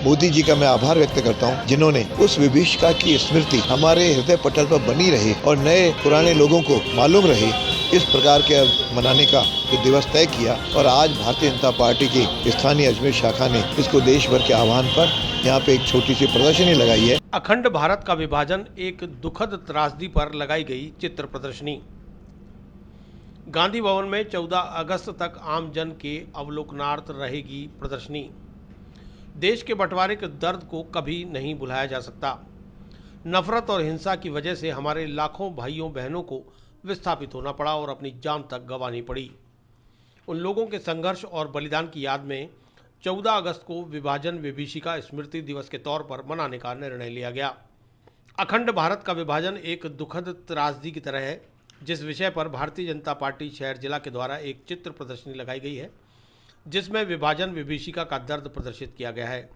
मोदी जी का मैं आभार व्यक्त करता हूँ, जिन्होंने उस विभीषिका की स्मृति हमारे हृदय पटल पर बनी रहे और नए पुराने लोगों को मालूम रहे, इस प्रकार के मनाने का जो दिवस तय किया। और आज भारतीय जनता पार्टी की स्थानीय अजमेर शाखा ने इसको देश भर के आह्वान पर यहाँ पे एक छोटी सी प्रदर्शनी लगाई है। अखंड भारत का विभाजन एक दुखद त्रासदी पर लगाई गई चित्र प्रदर्शनी। गांधी भवन में 14 अगस्त तक आम जन के अवलोकनार्थ रहेगी प्रदर्शनी। देश के बंटवारे के दर्द को कभी नहीं भुलाया जा सकता। नफरत और हिंसा की वजह से हमारे लाखों भाइयों बहनों को विस्थापित होना पड़ा और अपनी जान तक गंवानी पड़ी। उन लोगों के संघर्ष और बलिदान की याद में 14 अगस्त को विभाजन विभीषिका स्मृति दिवस के तौर पर मनाने का निर्णय लिया गया। अखंड भारत का विभाजन एक दुखद त्रासदी की तरह है, जिस विषय पर भारतीय जनता पार्टी शहर जिला के द्वारा एक चित्र प्रदर्शनी लगाई गई है, जिसमें विभाजन विभीषिका का दर्द प्रदर्शित किया गया है।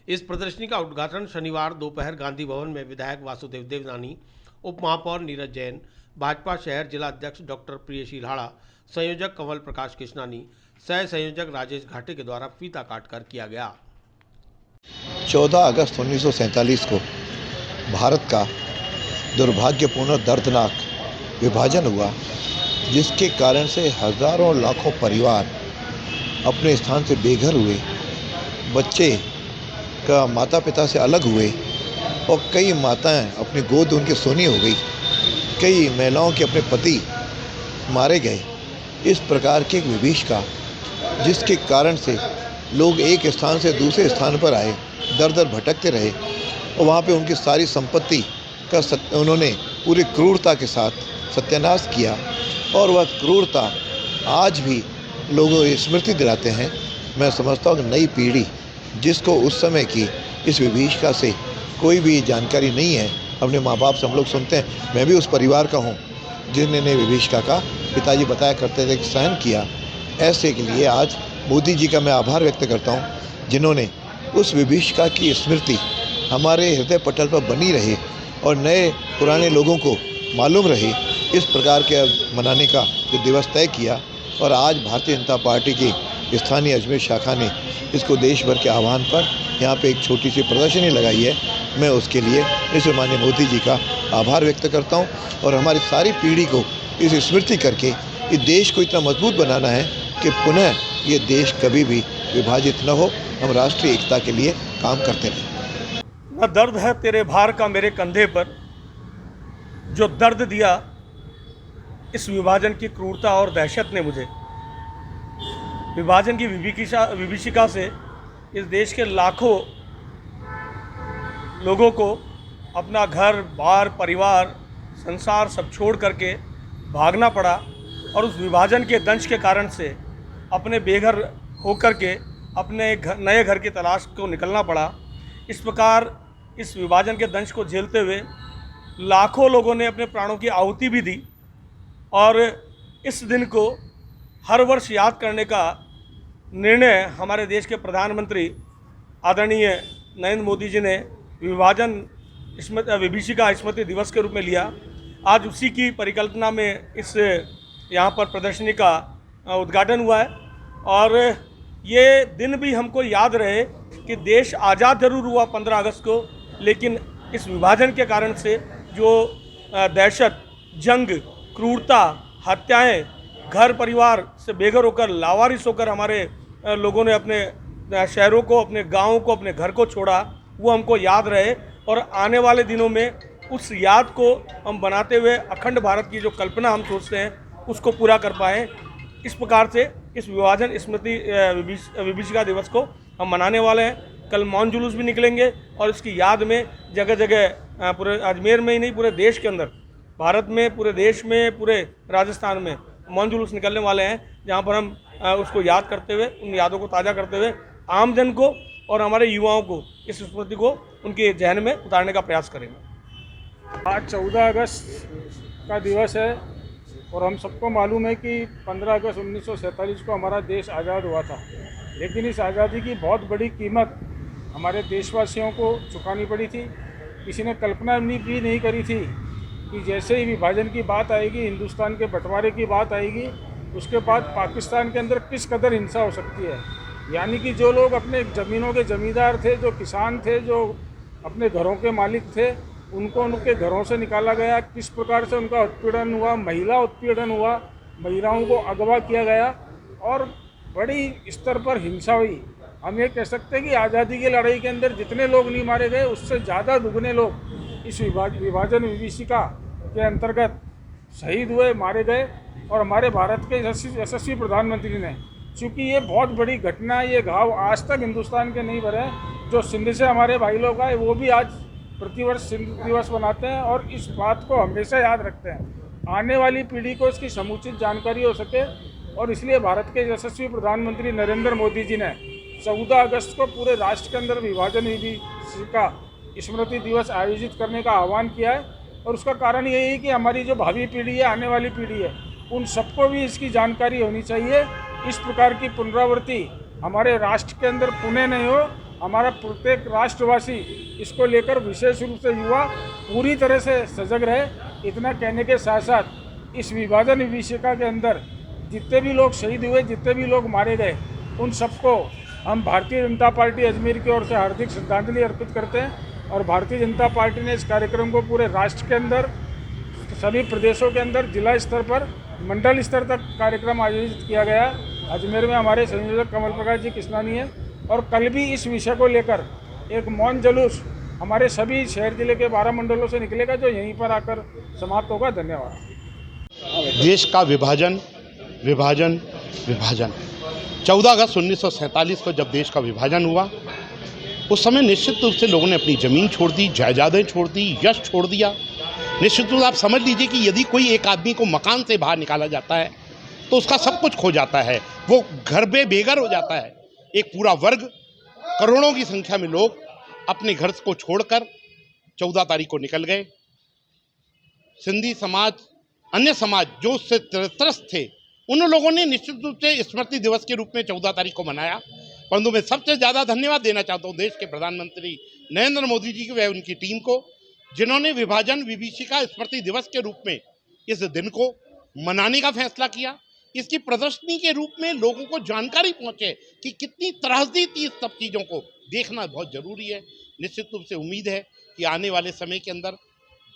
इस प्रदर्शनी का उद्घाटन शनिवार दोपहर गांधी भवन में विधायक वासुदेव देवनानी, उप महापौर नीरज जैन, भाजपा शहर जिला अध्यक्ष डॉक्टर प्रियशी लाड़ा, संयोजक कंवल प्रकाश कृष्णानी, सह संयोजक राजेश घाटे के द्वारा फीता काटकर किया गया। 14 अगस्त 1947 को भारत का दुर्भाग्यपूर्ण दर्दनाक विभाजन हुआ, जिसके कारण से हजारों लाखों परिवार अपने स्थान से बेघर हुए, बच्चे का माता पिता से अलग हुए और कई माताएं अपनी गोद उनकी सोनी हो गई, कई महिलाओं के अपने पति मारे गए। इस प्रकार की एक विभीषिका, जिसके कारण से लोग एक स्थान से दूसरे स्थान पर आए, दर दर भटकते रहे और वहाँ पे उनकी सारी संपत्ति का उन्होंने पूरी क्रूरता के साथ सत्यानाश किया। और वह क्रूरता आज भी लोगों को स्मृति दिलाते हैं। मैं समझता हूँ कि नई पीढ़ी जिसको उस समय की इस विभीषिका से कोई भी जानकारी नहीं है, अपने माँ बाप से हम लोग सुनते हैं, मैं भी उस परिवार का हूँ जिन्होंने विभीषिका का पिताजी बताया करते थे सहन किया। ऐसे के लिए आज मोदी जी का मैं आभार व्यक्त करता हूँ, जिन्होंने उस विभीषिका की स्मृति हमारे हृदय पटल पर बनी रहे और नए पुराने लोगों को मालूम रहे, इस प्रकार के मनाने का जो दिवस तय किया। और आज भारतीय जनता पार्टी की स्थानीय अजमेर शाखा ने इसको देश भर के आह्वान पर यहाँ पे एक छोटी सी प्रदर्शनी लगाई है। मैं उसके लिए इस माननीय मोदी जी का आभार व्यक्त करता हूँ और हमारी सारी पीढ़ी को इस स्मृति करके इस देश को इतना मजबूत बनाना है कि पुनः ये देश कभी भी विभाजित न हो। हम राष्ट्रीय एकता के लिए काम करते रहें। न दर्द है तेरे भार का मेरे कंधे पर, जो दर्द दिया इस विभाजन की क्रूरता और दहशत ने मुझे। विभाजन की विभीषिका से इस देश के लाखों लोगों को अपना घर बार परिवार संसार सब छोड़ करके भागना पड़ा और उस विभाजन के दंश के कारण से अपने बेघर होकर के अपने नए घर की तलाश को निकलना पड़ा। इस प्रकार इस विभाजन के दंश को झेलते हुए लाखों लोगों ने अपने प्राणों की आहुति भी दी और इस दिन को हर वर्ष याद करने का निर्णय हमारे देश के प्रधानमंत्री आदरणीय नरेंद्र मोदी जी ने विभाजन विभीषिका स्मृति दिवस के रूप में लिया। आज उसी की परिकल्पना में इस यहाँ पर प्रदर्शनी का उद्घाटन हुआ है और ये दिन भी हमको याद रहे कि देश आज़ाद जरूर हुआ 15 अगस्त को, लेकिन इस विभाजन के कारण से जो दहशत, जंग, क्रूरता, हत्याएं, घर परिवार से बेघर होकर लावारिस होकर हमारे लोगों ने अपने शहरों को, अपने गाँवों को, अपने घर को छोड़ा, वो हमको याद रहे और आने वाले दिनों में उस याद को हम बनाते हुए अखंड भारत की जो कल्पना हम सोचते हैं उसको पूरा कर पाएँ। इस प्रकार से इस विभाजन स्मृति विभीषिका दिवस को हम मनाने वाले हैं। कल मौन जुलूस भी निकलेंगे और इसकी याद में जगह जगह पूरे अजमेर में ही नहीं पूरे देश के अंदर, भारत में, पूरे देश में, पूरे राजस्थान में मौन जुलूस निकलने वाले हैं, जहां पर हम उसको याद करते हुए, उन यादों को ताज़ा करते हुए आम जन को और हमारे युवाओं को इस स्मृति को उनके जहन में उतारने का प्रयास करेंगे। आज 14 अगस्त का दिवस है और हम सबको मालूम है कि 15 अगस्त 1947 को हमारा देश आज़ाद हुआ था, लेकिन इस आज़ादी की बहुत बड़ी कीमत हमारे देशवासियों को चुकानी पड़ी थी। किसी ने कल्पना भी नहीं करी थी कि जैसे ही विभाजन की बात आएगी, हिंदुस्तान के बंटवारे की बात आएगी, उसके बाद पाकिस्तान के अंदर किस कदर हिंसा हो सकती है। यानी कि जो लोग अपने ज़मीनों के ज़मींदार थे, जो किसान थे, जो अपने घरों के मालिक थे, उनको उनके घरों से निकाला गया। किस प्रकार से उनका उत्पीड़न हुआ, महिला उत्पीड़न हुआ, महिलाओं को अगवा किया गया और बड़ी स्तर पर हिंसा हुई। हम ये कह सकते हैं कि आज़ादी की लड़ाई के अंदर जितने लोग नहीं मारे गए, उससे ज़्यादा दुगने लोग इस विभाजन विभीषिका के अंतर्गत शहीद हुए, मारे गए। और हमारे भारत के यशस्वी प्रधानमंत्री ने, चूँकि ये बहुत बड़ी घटना, ये घाव आज तक हिंदुस्तान के नहीं भरे, जो सिंध से हमारे भाई लोग आए वो भी आज प्रतिवर्ष सिंध दिवस मनाते हैं और इस बात को हमेशा याद रखते हैं, आने वाली पीढ़ी को इसकी समुचित जानकारी हो सके। और इसलिए भारत के यशस्वी प्रधानमंत्री नरेंद्र मोदी जी ने 14 अगस्त को पूरे राष्ट्र के अंदर विभाजन विभीषिका स्मृति दिवस आयोजित करने का आह्वान किया है। और उसका कारण यही है कि हमारी जो भावी पीढ़ी है, आने वाली पीढ़ी है, उन सबको भी इसकी जानकारी होनी चाहिए। इस प्रकार की पुनरावृत्ति हमारे राष्ट्र के अंदर पुनः नहीं हो। हमारा प्रत्येक राष्ट्रवासी इसको लेकर, विशेष रूप से युवा, पूरी तरह से सजग रहे। इतना कहने के साथ साथ इस विभाजन विभीषिका के अंदर जितने भी लोग शहीद हुए, जितने भी लोग मारे गए, उन सबको हम भारतीय जनता पार्टी अजमेर की ओर से हार्दिक श्रद्धांजलि अर्पित करते हैं। और भारतीय जनता पार्टी ने इस कार्यक्रम को पूरे राष्ट्र के अंदर, सभी प्रदेशों के अंदर, जिला स्तर पर, मंडल स्तर तक कार्यक्रम आयोजित किया गया। अजमेर में हमारे संयोजक कमल प्रकाश जी किस्नानी है और कल भी इस विषय को लेकर एक मौन जुलूस हमारे सभी शहर जिले के 12 मंडलों से निकलेगा, जो यहीं पर आकर समाप्त होगा। धन्यवाद। देश का विभाजन विभाजन विभाजन 14 अगस्त 1947 को जब देश का विभाजन हुआ, उस समय निश्चित रूप से लोगों ने अपनी ज़मीन छोड़ दी, जायदादें छोड़ दी, यश छोड़ दिया। निश्चित रूप से आप समझ लीजिए कि यदि कोई एक आदमी को मकान से बाहर निकाला जाता है तो उसका सब कुछ खो जाता है, वो घर बेघर हो जाता है। एक पूरा वर्ग, करोड़ों की संख्या में लोग अपने घर को छोड़कर 14 तारीख को निकल गए। सिंधी समाज, अन्य समाज जो उससे त्रस्त थे, उन लोगों ने निश्चित रूप से स्मृति दिवस के रूप में 14 तारीख को मनाया। परंतु मैं सबसे ज़्यादा धन्यवाद देना चाहता हूँ देश के प्रधानमंत्री नरेंद्र मोदी जी की व उनकी टीम को, जिन्होंने विभाजन विभीषिका स्मृति दिवस के रूप में इस दिन को मनाने का फैसला किया। इसकी प्रदर्शनी के रूप में लोगों को जानकारी पहुँचे कि कितनी त्रासदी थी। इस सब चीज़ों को देखना बहुत ज़रूरी है। निश्चित रूप से उम्मीद है कि आने वाले समय के अंदर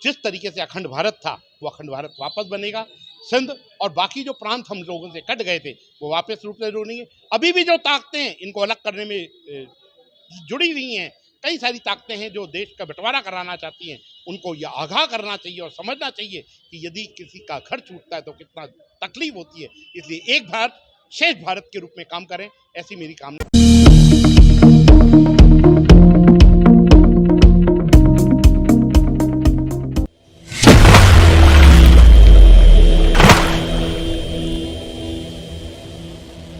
जिस तरीके से अखंड भारत था, वो अखंड भारत वापस बनेगा। सिंध और बाकी जो प्रांत हम लोगों से कट गए थे, वो वापस रूप से जुड़ेंगे। अभी भी जो ताकतें इनको अलग करने में जुड़ी हुई हैं, कई सारी ताकतें हैं जो देश का बंटवारा कराना चाहती हैं, उनको यह आगाह करना चाहिए और समझना चाहिए कि यदि किसी का घर छूटता है तो कितना तकलीफ होती है। इसलिए एक भारत श्रेष्ठ भारत के रूप में काम करें, ऐसी मेरी कामना।